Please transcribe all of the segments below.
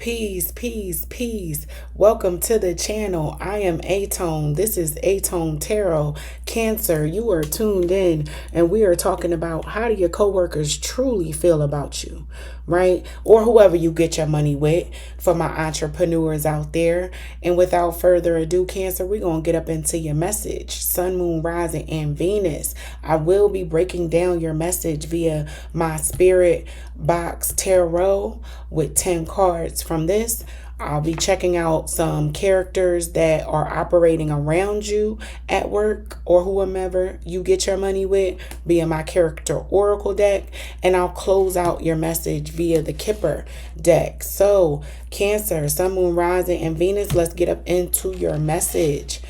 Peace, peace, peace. Welcome to the channel. I am Atone. This is Atone Tarot. Cancer, you are tuned in and we are talking about how do your coworkers truly feel about you, right? Or whoever you get your money with, for my entrepreneurs out there. And without further ado, Cancer, we're going to get up into your message. Sun, Moon, Rising, and Venus. I will be breaking down your message via my spirit box tarot with 10 cards from this. I'll be checking out some characters that are operating around you at work or whomever you get your money with via my character oracle deck. And I'll close out your message via the Kipper deck. So Cancer, Sun, Moon, Rising, and Venus, let's get up into your message.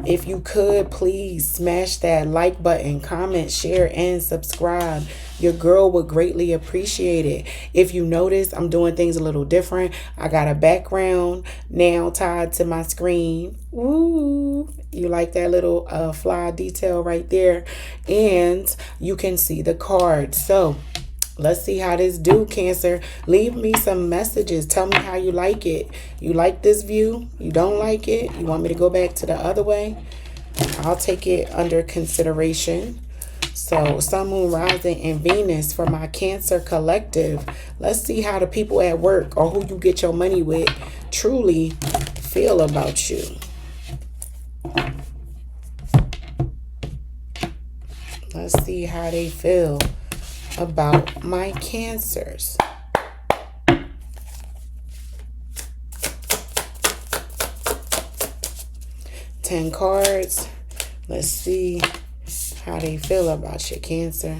If you could, please smash that like button, comment, share, and subscribe. Your girl would greatly appreciate it. If you notice, I'm doing things a little different. I got a background now tied to my screen. Ooh, you like that little fly detail right there? And you can see the cards. So let's see how this do, Cancer. Leave me some messages. Tell me how you like it. You like this view? You don't like it? You want me to go back to the other way? I'll take it under consideration. So Sun, Moon, Rising, and Venus for my Cancer collective. Let's see how the people at work or who you get your money with truly feel about you. Let's see how they feel about my Cancers. Ten cards. Let's see how they feel about your Cancer.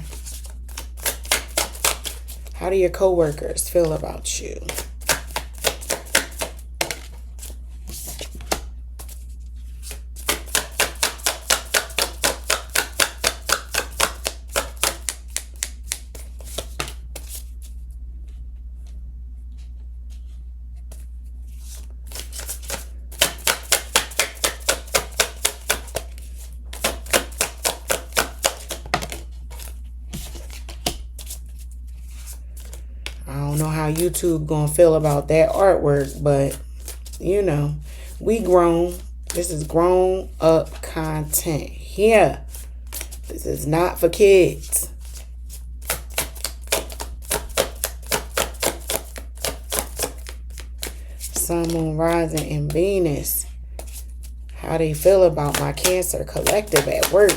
How do your coworkers feel about you? I don't know how YouTube gonna feel about that artwork, but you know, we grown. This is grown up content here. This is not for kids. Sun, Moon, Rising, and Venus. How they feel about my Cancer collective at work.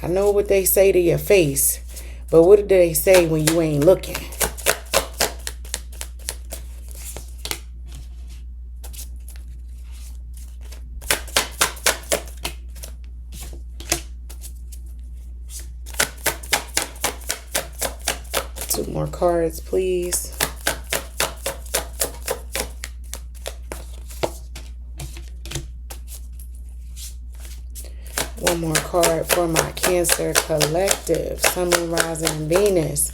I know what they say to your face, but what do they say when you ain't looking? Two more cards, please. One more card for my Cancer collective. Sun, Moon, Rising, and Venus.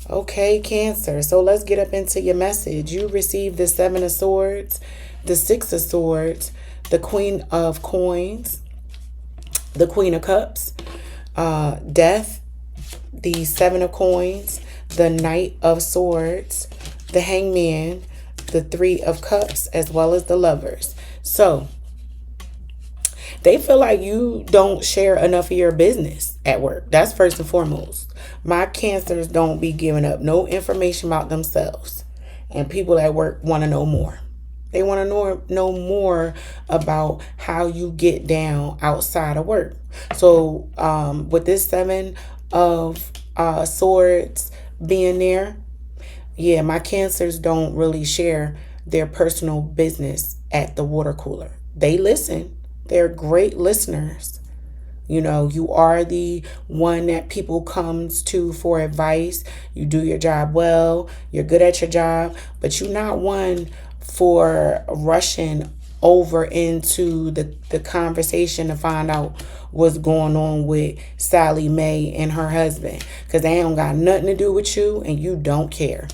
Okay, Cancer. So let's get up into your message. You received the Seven of Swords, the Six of Swords, the Queen of Coins, the Queen of Cups, Death, the Seven of Coins, the Knight of Swords, the Hangman, the Three of Cups, as well as the Lovers. So they feel like you don't share enough of your business at work. That's first and foremost. My Cancers don't be giving up no information about themselves. And people at work want to know more. They want to know more about how you get down outside of work. So with this Seven of Swords being there, yeah, my Cancers don't really share their personal business at the water cooler. They listen. They're great listeners. You know, you are the one that people comes to for advice. You do your job well. You're good at your job. But you're not one for rushing over into the conversation to find out what's going on with Sally Mae and her husband, because they don't got nothing to do with you and you don't care.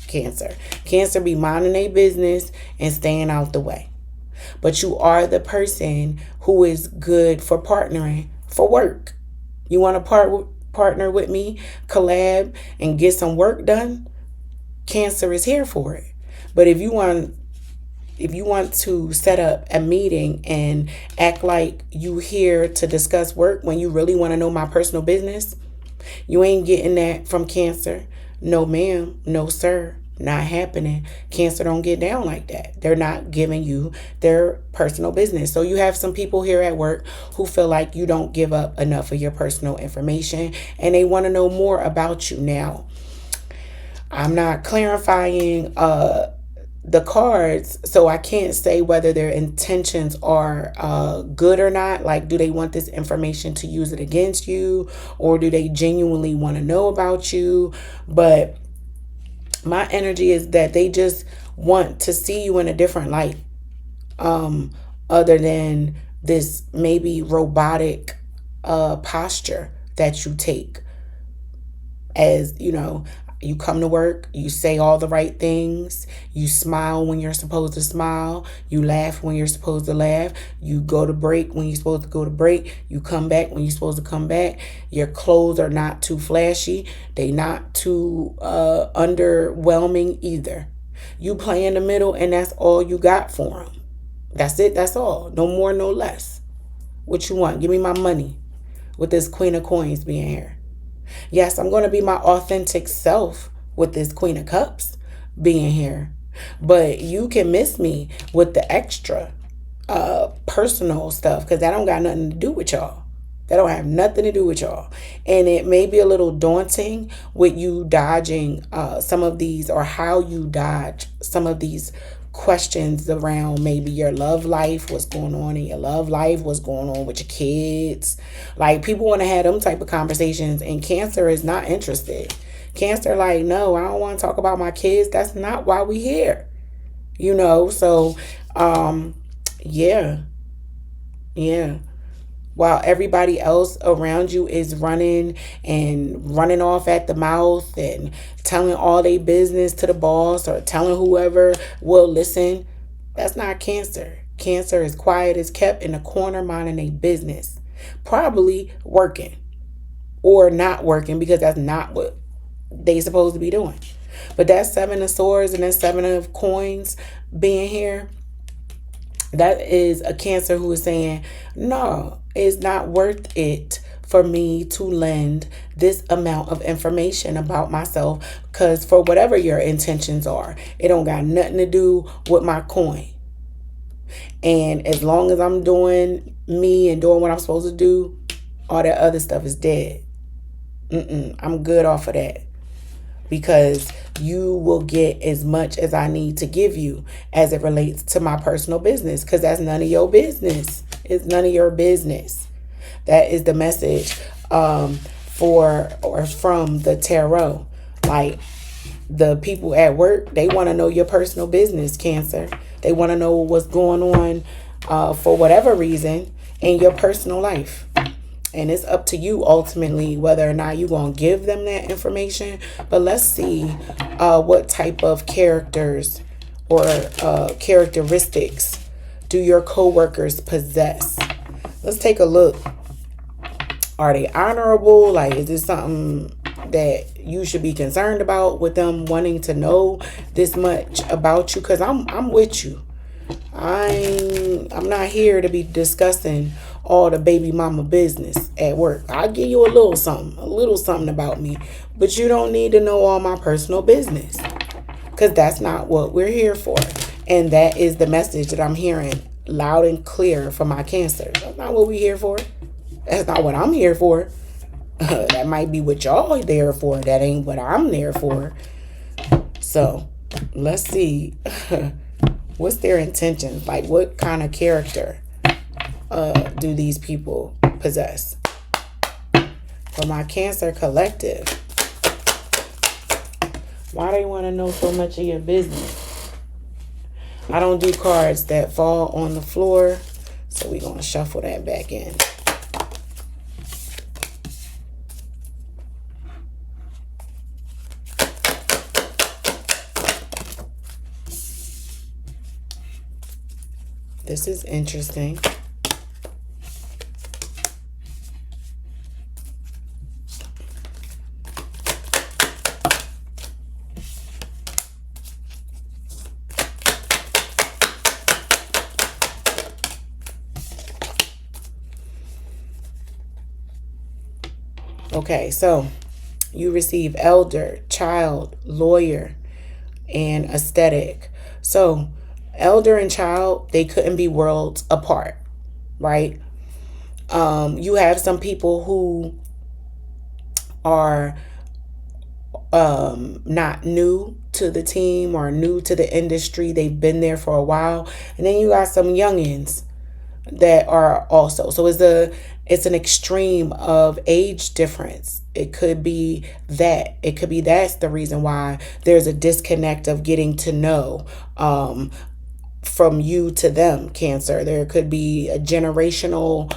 Cancer. Cancer be minding their business and staying out the way. But you are the person who is good for partnering for work. You want to partner with me, collab, and get some work done? Cancer is here for it. But if you want to set up a meeting and act like you here to discuss work when you really want to know my personal business, you ain't getting that from Cancer. No ma'am, no sir, not happening. Cancer don't get down like that. They're not giving you their personal business. So you have some people here at work who feel like you don't give up enough of your personal information and they want to know more about you. Now, I'm not clarifying the cards, so I can't say whether their intentions are good or not. Like, do they want this information to use it against you, or do they genuinely want to know about you? But my energy is that they just want to see you in a different light, other than this maybe robotic posture that you take. As you know, you come to work, you say all the right things, you smile when you're supposed to smile, you laugh when you're supposed to laugh, you go to break when you're supposed to go to break, you come back when you're supposed to come back. Your clothes are not too flashy, they not too underwhelming either. You play in the middle and that's all you got for them. That's it, that's all. No more, no less. What you want? Give me my money with this Queen of Coins being here. Yes, I'm going to be my authentic self with this Queen of Cups being here. But you can miss me with the extra personal stuff, because that don't got nothing to do with y'all. That don't have nothing to do with y'all. And it may be a little daunting with you dodging some of these, or how you dodge some of these questions around maybe your love life, what's going on in your love life, what's going on with your kids. Like, people want to have them type of conversations, and Cancer is not interested. Cancer like, no, I don't want to talk about my kids. That's not why we here. So yeah. While everybody else around you is running off at the mouth and telling all their business to the boss, or telling whoever will listen, that's not Cancer. Cancer is quiet as kept in the corner minding their business. Probably working or not working, because that's not what they supposed to be doing. But that Seven of Swords and that Seven of Coins being here, that is a Cancer who is saying, no, it's not worth it for me to lend this amount of information about myself, because for whatever your intentions are, it don't got nothing to do with my coin. And as long as I'm doing me and doing what I'm supposed to do, all that other stuff is dead. I'm good off of that. Because you will get as much as I need to give you as it relates to my personal business, because that's none of your business. It's none of your business. That is the message from the tarot. Like, the people at work, they want to know your personal business, Cancer. They want to know what's going on for whatever reason in your personal life. And it's up to you ultimately whether or not you're going to give them that information. But let's see what type of characters or characteristics do your coworkers possess. Let's take a look. Are they honorable? Like, is this something that you should be concerned about with them wanting to know this much about you? Because I'm with you. I'm not here to be discussing all the baby mama business at work. I'll give you a little something about me, but you don't need to know all my personal business, because that's not what we're here for. And that is the message that I'm hearing loud and clear from my Cancer. That's not what we're here for. That's not what I'm here for. That might be what y'all are there for. That ain't what I'm there for. So let's see. What's their intentions? Like, what kind of character do these people possess? For my Cancer collective, why they want to know so much of your business? I don't do cards that fall on the floor, so we're going to shuffle that back in. This is interesting. Okay, so you receive elder, child, lawyer, and aesthetic. So elder and child, they couldn't be worlds apart, right? You have some people who are not new to the team or new to the industry. They've been there for a while. And then you got some youngins that are also. So it's an extreme of age difference. It could be that. It could be that's the reason why there's a disconnect of getting to know from you to them, Cancer. There could be a generational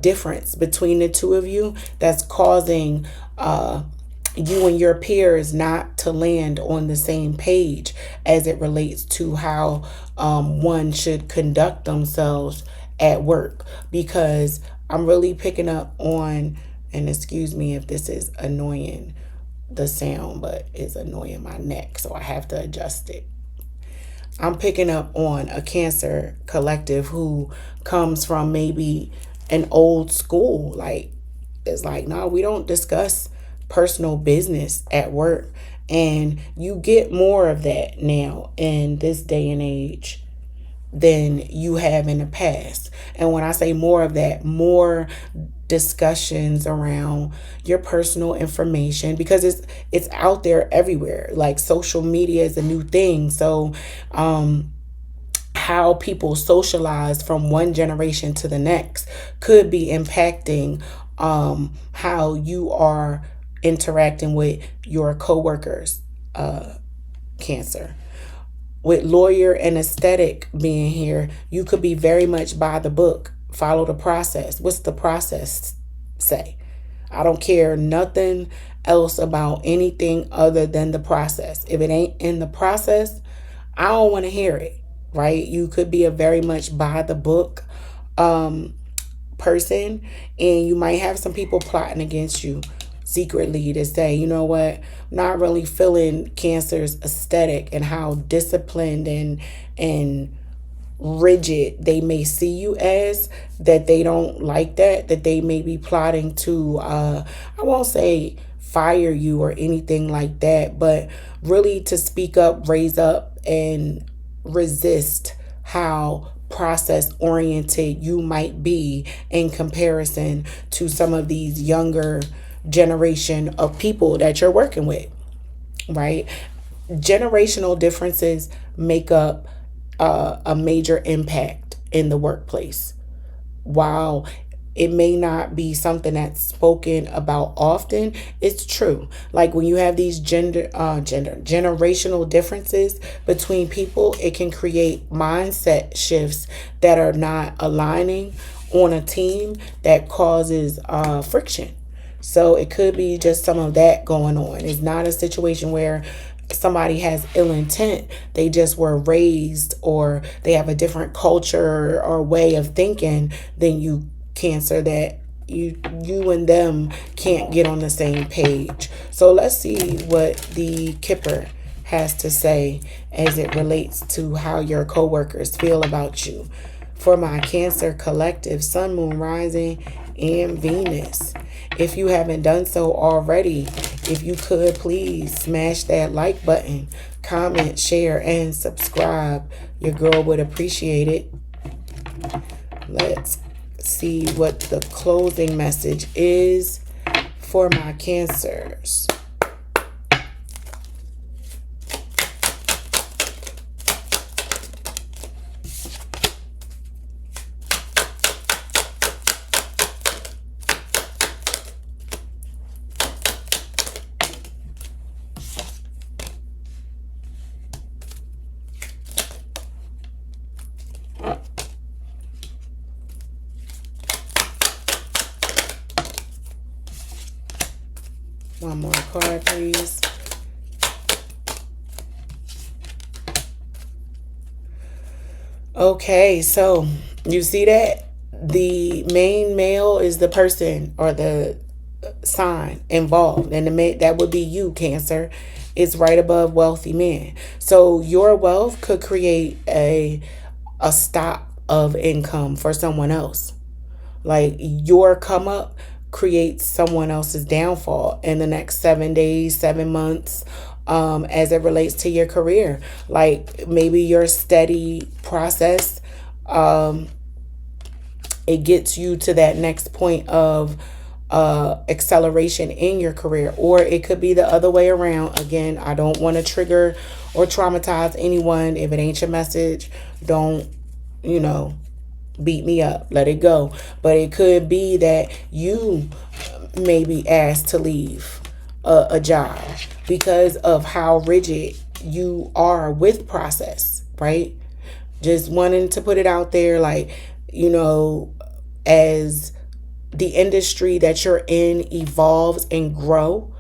difference between the two of you that's causing you and your peers not to land on the same page as it relates to how one should conduct themselves at work. Because I'm really picking up on, and excuse me if this is annoying the sound, but it's annoying my neck, so I have to adjust it. I'm picking up on a Cancer collective who comes from maybe an old school. Like, it's like, no, we don't discuss personal business at work. And you get more of that now in this day and age than you have in the past. And when I say more of that, more discussions around your personal information, because it's out there everywhere. Like, social media is a new thing. So how people socialize from one generation to the next could be impacting how you are interacting with your coworkers, Cancer. With lawyer and aesthetic being here, you could be very much by the book. Follow the process. What's the process say? I don't care nothing else about anything other than the process. If it ain't in the process, I don't want to hear it, right? You could be a very much by the book person, and you might have some people plotting against you secretly to say, you know what, not really feeling Cancer's aesthetic and how disciplined and rigid they may see you as, that they don't like that they may be plotting to I won't say fire you or anything like that, but really to speak up, raise up, and resist how process oriented you might be in comparison to some of these younger generation of people that you're working with, right? Generational differences make up a major impact in the workplace. While it may not be something that's spoken about often, it's true. Like, when you have these generational differences between people, it can create mindset shifts that are not aligning on a team, that causes friction. So it could be just some of that going on. It's not a situation where somebody has ill intent. They just were raised, or they have a different culture or way of thinking than you, Cancer, that you and them can't get on the same page. So let's see what the Kipper has to say as it relates to how your coworkers feel about you. For my Cancer collective, Sun, Moon, Rising, and Venus. If you haven't done so already, if you could please smash that like button, comment, share, and subscribe. Your girl would appreciate it. Let's see what the closing message is for my Cancers. card, please. Okay, so you see that? The main male is the person or the sign involved, and that would be you, Cancer. It's right above wealthy man. So your wealth could create a stop of income for someone else. Like your come up creates someone else's downfall in the next 7 days, 7 months, as it relates to your career. Like maybe your steady process, it gets you to that next point of acceleration in your career, or it could be the other way around. Again, I don't want to trigger or traumatize anyone. If it ain't your message, don't, you know, beat me up, let it go. But it could be that you may be asked to leave a job because of how rigid you are with process, right? Just wanting to put it out there, like, you know, as the industry that you're in evolves and grows,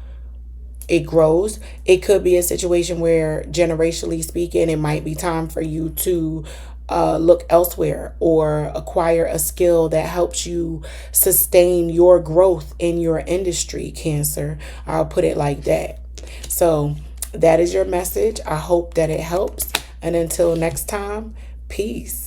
it could be a situation where, generationally speaking, it might be time for you to look elsewhere or acquire a skill that helps you sustain your growth in your industry, Cancer. I'll put it like that. So that is your message. I hope that it helps. And until next time, peace.